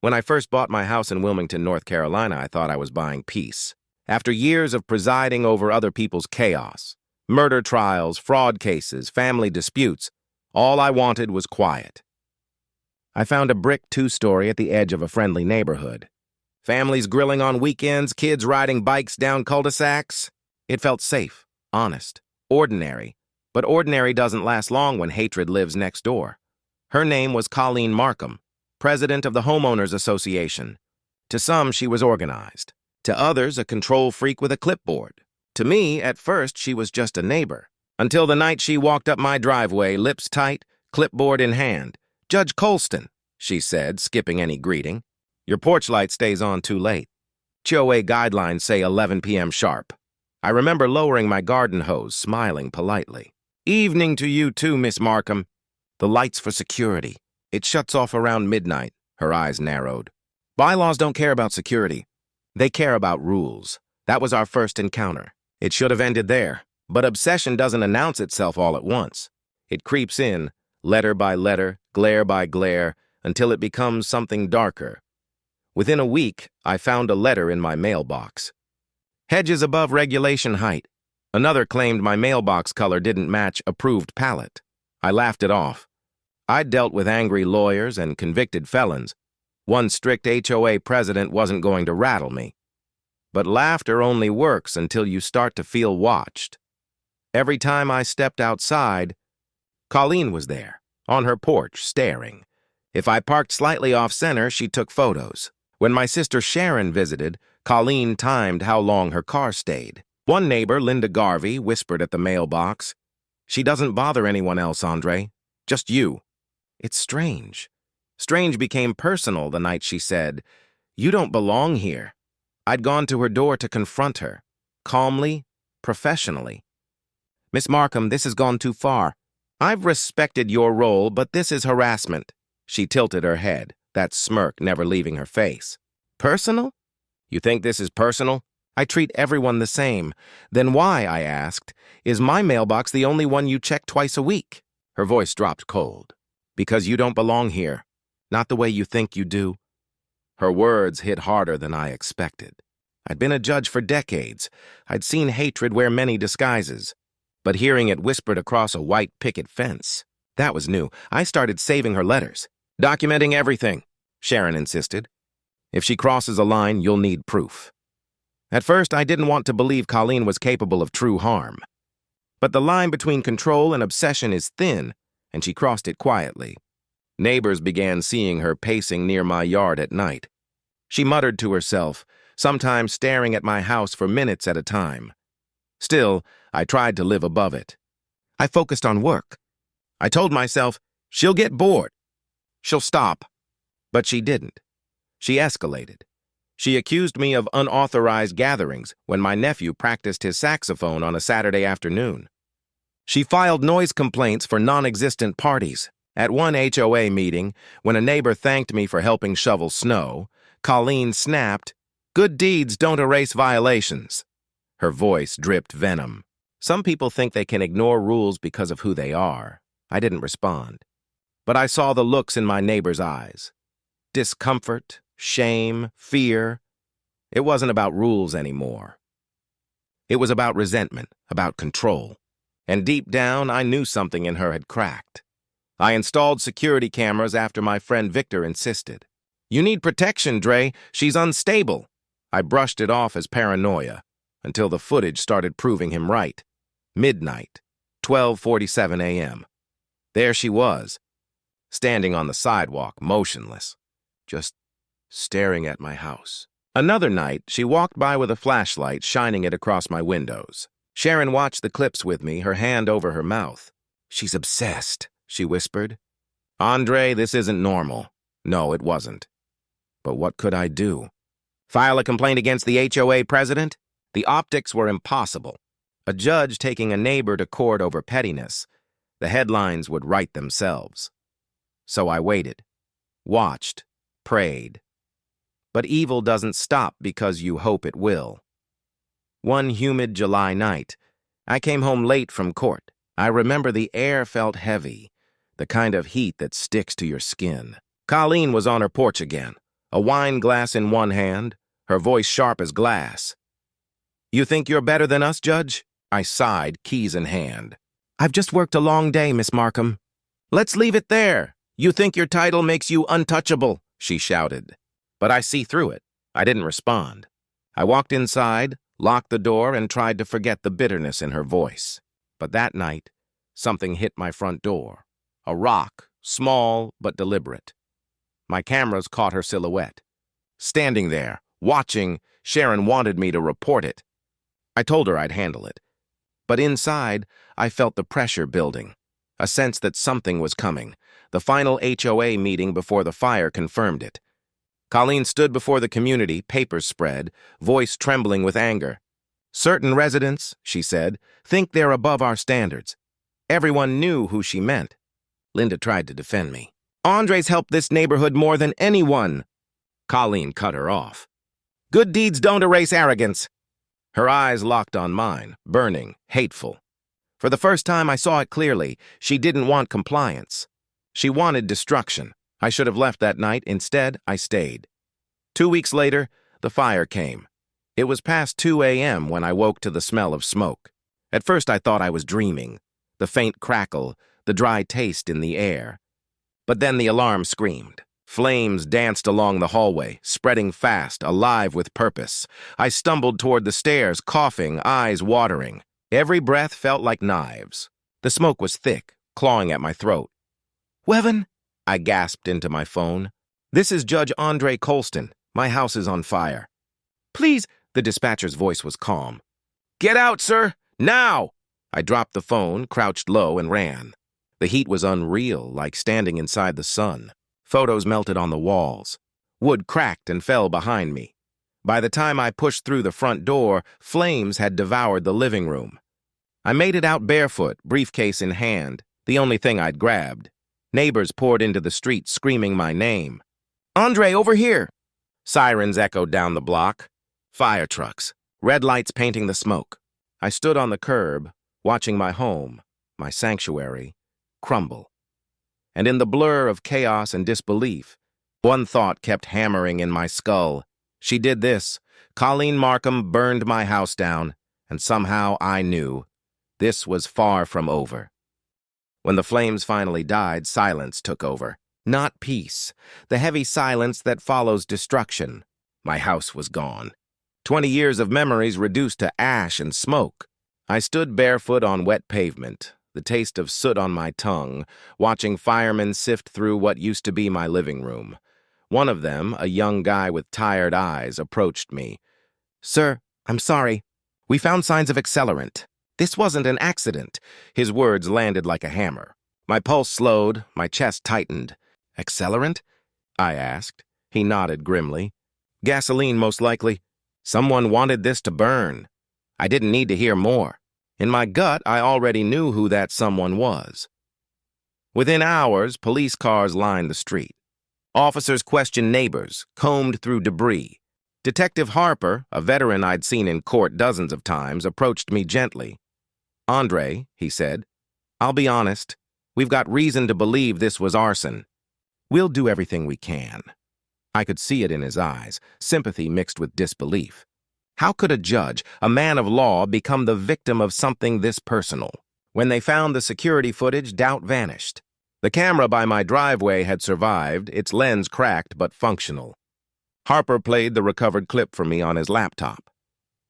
When I first bought my house in Wilmington, North Carolina, I thought I was buying peace. After years of presiding over other people's chaos, murder trials, fraud cases, family disputes, all I wanted was quiet. I found a brick two-story at the edge of a friendly neighborhood. Families grilling on weekends, kids riding bikes down cul-de-sacs. It felt safe, honest, ordinary. But ordinary doesn't last long when hatred lives next door. Her name was Colleen Markham, president of the Homeowners Association. To some, she was organized. To others, a control freak with a clipboard. To me, at first, she was just a neighbor. Until the night she walked up my driveway, lips tight, clipboard in hand. "Judge Colston," she said, skipping any greeting. "Your porch light stays on too late. HOA guidelines say 11 p.m. sharp." I remember lowering my garden hose, smiling politely. "Evening to you too, Miss Markham." "The light's for security. It shuts off around midnight." Her eyes narrowed. "Bylaws don't care about security. They care about rules." That was our first encounter. It should have ended there, but obsession doesn't announce itself all at once. It creeps in, letter by letter, glare by glare, until it becomes something darker. Within a week, I found a letter in my mailbox. "Hedges above regulation height." Another claimed my mailbox color didn't match approved palette. I laughed it off. I'd dealt with angry lawyers and convicted felons. One strict HOA president wasn't going to rattle me. But laughter only works until you start to feel watched. Every time I stepped outside, Colleen was there, on her porch, staring. If I parked slightly off-center, she took photos. When my sister Sharon visited, Colleen timed how long her car stayed. One neighbor, Linda Garvey, whispered at the mailbox, "She doesn't bother anyone else, Andre. Just you." It's strange. Strange became personal the night she said, "You don't belong here." I'd gone to her door to confront her, calmly, professionally. "Miss Markham, this has gone too far. I've respected your role, but this is harassment." She tilted her head, that smirk never leaving her face. "Personal? You think this is personal? I treat everyone the same. Then why," I asked, "is my mailbox the only one you check twice a week?" Her voice dropped cold. "Because you don't belong here. Not the way you think you do." Her words hit harder than I expected. I'd been a judge for decades. I'd seen hatred wear many disguises. But hearing it whispered across a white picket fence, that was new. I started saving her letters. "Documenting everything," Sharon insisted. "If she crosses a line, you'll need proof." At first, I didn't want to believe Colleen was capable of true harm. But the line between control and obsession is thin, and she crossed it quietly. Neighbors began seeing her pacing near my yard at night. She muttered to herself, sometimes staring at my house for minutes at a time. Still, I tried to live above it. I focused on work. I told myself, she'll get bored. She'll stop. But she didn't. She escalated. She accused me of unauthorized gatherings when my nephew practiced his saxophone on a Saturday afternoon. She filed noise complaints for non-existent parties. At one HOA meeting, when a neighbor thanked me for helping shovel snow, Colleen snapped, "Good deeds don't erase violations." Her voice dripped venom. Some people think they can ignore rules because of who they are. I didn't respond. But I saw the looks in my neighbor's eyes. Discomfort, shame, fear. It wasn't about rules anymore. It was about resentment, about control. And deep down, I knew something in her had cracked. I installed security cameras after my friend Victor insisted. "You need protection, Dre. She's unstable." I brushed it off as paranoia, until the footage started proving him right. Midnight, 12:47 a.m. There she was, standing on the sidewalk, motionless, just staring at my house. Another night, she walked by with a flashlight, shining it across my windows. Sharon watched the clips with me, her hand over her mouth. "She's obsessed," she whispered. "Andre, this isn't normal." No, it wasn't. But what could I do? File a complaint against the HOA president? The optics were impossible. A judge taking a neighbor to court over pettiness. The headlines would write themselves. So I waited, watched, prayed. But evil doesn't stop because you hope it will. One humid July night, I came home late from court. I remember the air felt heavy, the kind of heat that sticks to your skin. Colleen was on her porch again, a wine glass in one hand, her voice sharp as glass. "You think you're better than us, Judge?" I sighed, keys in hand. "I've just worked a long day, Miss Markham." "Let's leave it there. You think your title makes you untouchable," she shouted. But I see through it. I didn't respond. I walked inside, locked the door, and tried to forget the bitterness in her voice. But that night, something hit my front door. A rock, small but deliberate. My cameras caught her silhouette. Standing there, watching, Sharon wanted me to report it. I told her I'd handle it. But inside, I felt the pressure building, a sense that something was coming. The final HOA meeting before the fire confirmed it. Colleen stood before the community, papers spread, voice trembling with anger. "Certain residents," she said, "think they're above our standards." Everyone knew who she meant. Linda tried to defend me. "Andre's helped this neighborhood more than anyone." Colleen cut her off. "Good deeds don't erase arrogance." Her eyes locked on mine, burning, hateful. For the first time, I saw it clearly. She didn't want compliance. She wanted destruction. I should have left that night. Instead, I stayed. 2 weeks later, the fire came. It was past 2 a.m. when I woke to the smell of smoke. At first, I thought I was dreaming. The faint crackle, the dry taste in the air. But then the alarm screamed. Flames danced along the hallway, spreading fast, alive with purpose. I stumbled toward the stairs, coughing, eyes watering. Every breath felt like knives. The smoke was thick, clawing at my throat. "Wevan," I gasped into my phone. "This is Judge Andre Colston. My house is on fire." "Please," the dispatcher's voice was calm. "Get out, sir! Now!" I dropped the phone, crouched low, and ran. The heat was unreal, like standing inside the sun. Photos melted on the walls. Wood cracked and fell behind me. By the time I pushed through the front door, flames had devoured the living room. I made it out barefoot, briefcase in hand, the only thing I'd grabbed. Neighbors poured into the street, screaming my name. "Andre, over here!" Sirens echoed down the block. Fire trucks, red lights painting the smoke. I stood on the curb, watching my home, my sanctuary, crumble. And in the blur of chaos and disbelief, one thought kept hammering in my skull. She did this. Colleen Markham burned my house down, and somehow I knew this was far from over. When the flames finally died, silence took over. Not peace, the heavy silence that follows destruction. My house was gone. 20 years of memories reduced to ash and smoke. I stood barefoot on wet pavement, the taste of soot on my tongue, watching firemen sift through what used to be my living room. One of them, a young guy with tired eyes, approached me. "Sir, I'm sorry. We found signs of accelerant. This wasn't an accident." His words landed like a hammer. My pulse slowed, my chest tightened. "Accelerant?" I asked. He nodded grimly. "Gasoline, most likely. Someone wanted this to burn." I didn't need to hear more. In my gut, I already knew who that someone was. Within hours, police cars lined the street. Officers questioned neighbors, combed through debris. Detective Harper, a veteran I'd seen in court dozens of times, approached me gently. "Andre," he said, "I'll be honest. We've got reason to believe this was arson. We'll do everything we can." I could see it in his eyes, sympathy mixed with disbelief. How could a judge, a man of law, become the victim of something this personal? When they found the security footage, doubt vanished. The camera by my driveway had survived, its lens cracked but functional. Harper played the recovered clip for me on his laptop.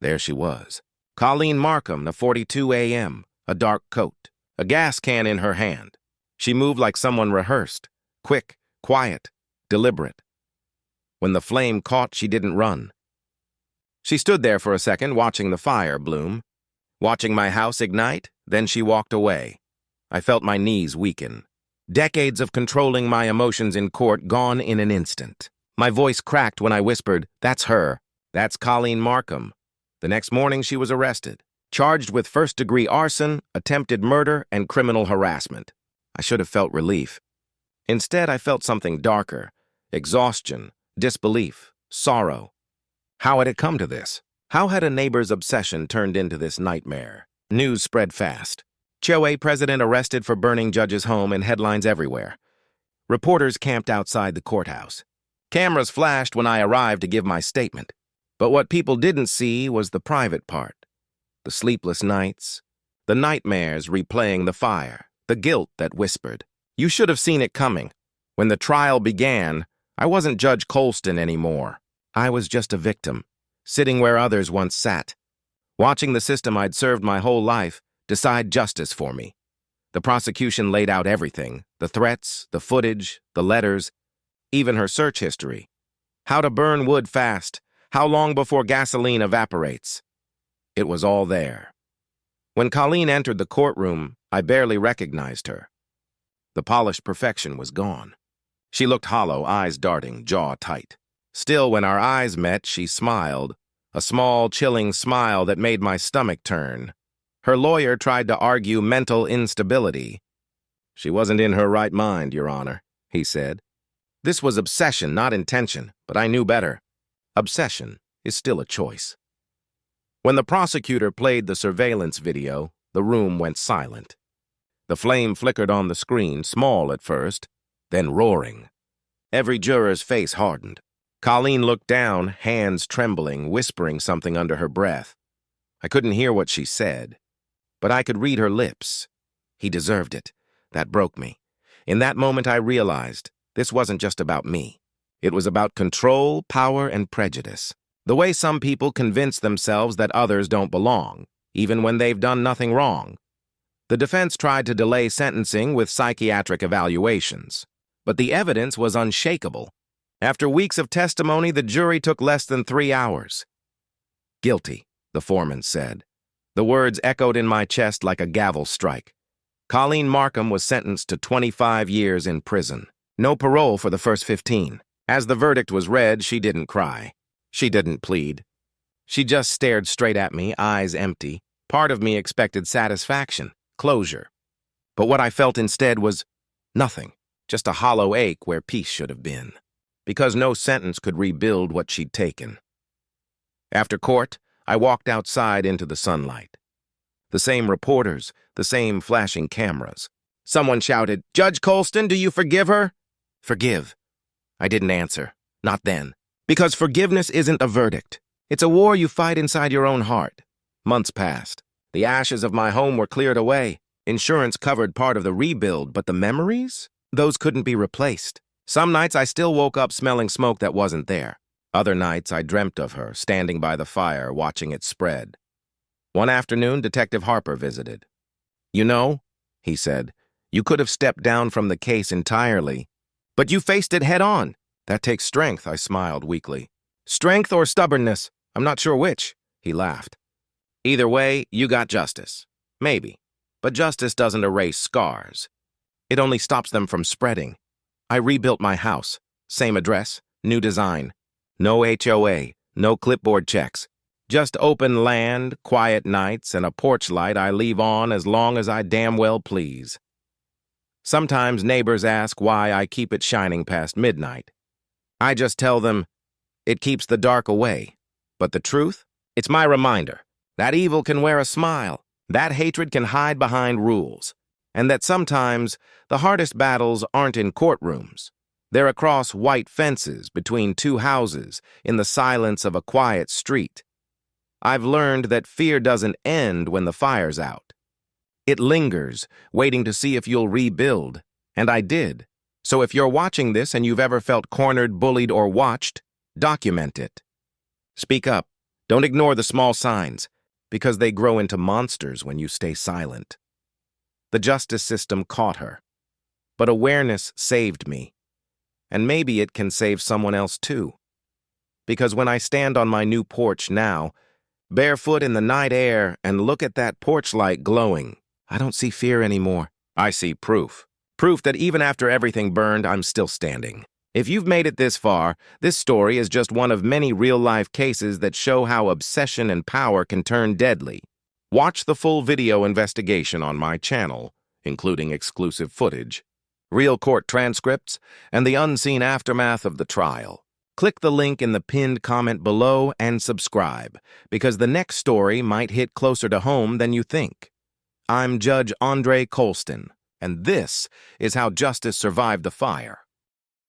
There she was. Colleen Markham, the 42 a.m., a dark coat, a gas can in her hand. She moved like someone rehearsed, quick, quiet, deliberate. When the flame caught, she didn't run. She stood there for a second, watching the fire bloom, watching my house ignite, then she walked away. I felt my knees weaken. Decades of controlling my emotions in court gone in an instant. My voice cracked when I whispered, "That's her. That's Colleen Markham." The next morning, she was arrested, charged with first-degree arson, attempted murder, and criminal harassment. I should have felt relief. Instead, I felt something darker: exhaustion, disbelief, sorrow. How had it come to this? How had a neighbor's obsession turned into this nightmare? News spread fast. HOA president arrested for burning judge's home, and headlines everywhere. Reporters camped outside the courthouse. Cameras flashed when I arrived to give my statement. But what people didn't see was the private part. The sleepless nights, the nightmares replaying the fire, the guilt that whispered. You should have seen it coming. When the trial began, I wasn't Judge Colston anymore. I was just a victim, sitting where others once sat, watching the system I'd served my whole life decide justice for me. The prosecution laid out everything, the threats, the footage, the letters, even her search history. How to burn wood fast, how long before gasoline evaporates. It was all there. When Colleen entered the courtroom, I barely recognized her. The polished perfection was gone. She looked hollow, eyes darting, jaw tight. Still, when our eyes met, she smiled, a small, chilling smile that made my stomach turn. Her lawyer tried to argue mental instability. She wasn't in her right mind, Your Honor, he said. This was obsession, not intention, but I knew better. Obsession is still a choice. When the prosecutor played the surveillance video, the room went silent. The flame flickered on the screen, small at first, then roaring. Every juror's face hardened. Colleen looked down, hands trembling, whispering something under her breath. I couldn't hear what she said, but I could read her lips. He deserved it. That broke me. In that moment, I realized this wasn't just about me. It was about control, power, and prejudice. The way some people convince themselves that others don't belong, even when they've done nothing wrong. The defense tried to delay sentencing with psychiatric evaluations, but the evidence was unshakable. After weeks of testimony, the jury took less than 3 hours. Guilty, the foreman said. The words echoed in my chest like a gavel strike. Colleen Markham was sentenced to 25 years in prison. No parole for the first 15. As the verdict was read, she didn't cry. She didn't plead. She just stared straight at me, eyes empty. Part of me expected satisfaction, closure. But what I felt instead was nothing, just a hollow ache where peace should have been. Because no sentence could rebuild what she'd taken. After court, I walked outside into the sunlight. The same reporters, the same flashing cameras. Someone shouted, "Judge Colston, do you forgive her?" Forgive. I didn't answer. Not then. Because forgiveness isn't a verdict. It's a war you fight inside your own heart. Months passed. The ashes of my home were cleared away. Insurance covered part of the rebuild, but the memories? Those couldn't be replaced. Some nights I still woke up smelling smoke that wasn't there. Other nights I dreamt of her, standing by the fire, watching it spread. One afternoon, Detective Harper visited. "You know," he said, "you could have stepped down from the case entirely. But you faced it head on. That takes strength," I smiled weakly. "Strength or stubbornness? I'm not sure which," he laughed. "Either way, you got justice. Maybe. But justice doesn't erase scars. It only stops them from spreading. I rebuilt my house. Same address, new design. No HOA, no clipboard checks. Just open land, quiet nights, and a porch light I leave on as long as I damn well please. Sometimes neighbors ask why I keep it shining past midnight. I just tell them, it keeps the dark away. But the truth? It's my reminder. That evil can wear a smile. That hatred can hide behind rules. And that sometimes the hardest battles aren't in courtrooms. They're across white fences between two houses in the silence of a quiet street. I've learned that fear doesn't end when the fire's out. It lingers, waiting to see if you'll rebuild. And I did. So if you're watching this and you've ever felt cornered, bullied, or watched, document it. Speak up. Don't ignore the small signs, because they grow into monsters when you stay silent. The justice system caught her. But awareness saved me. And maybe it can save someone else too. Because when I stand on my new porch now, barefoot in the night air, and look at that porch light glowing, I don't see fear anymore. I see proof. Proof that even after everything burned, I'm still standing. If you've made it this far, this story is just one of many real-life cases that show how obsession and power can turn deadly. Watch the full video investigation on my channel, including exclusive footage, real court transcripts, and the unseen aftermath of the trial. Click the link in the pinned comment below and subscribe, because the next story might hit closer to home than you think. I'm Judge Andre Colston, and this is how justice survived the fire.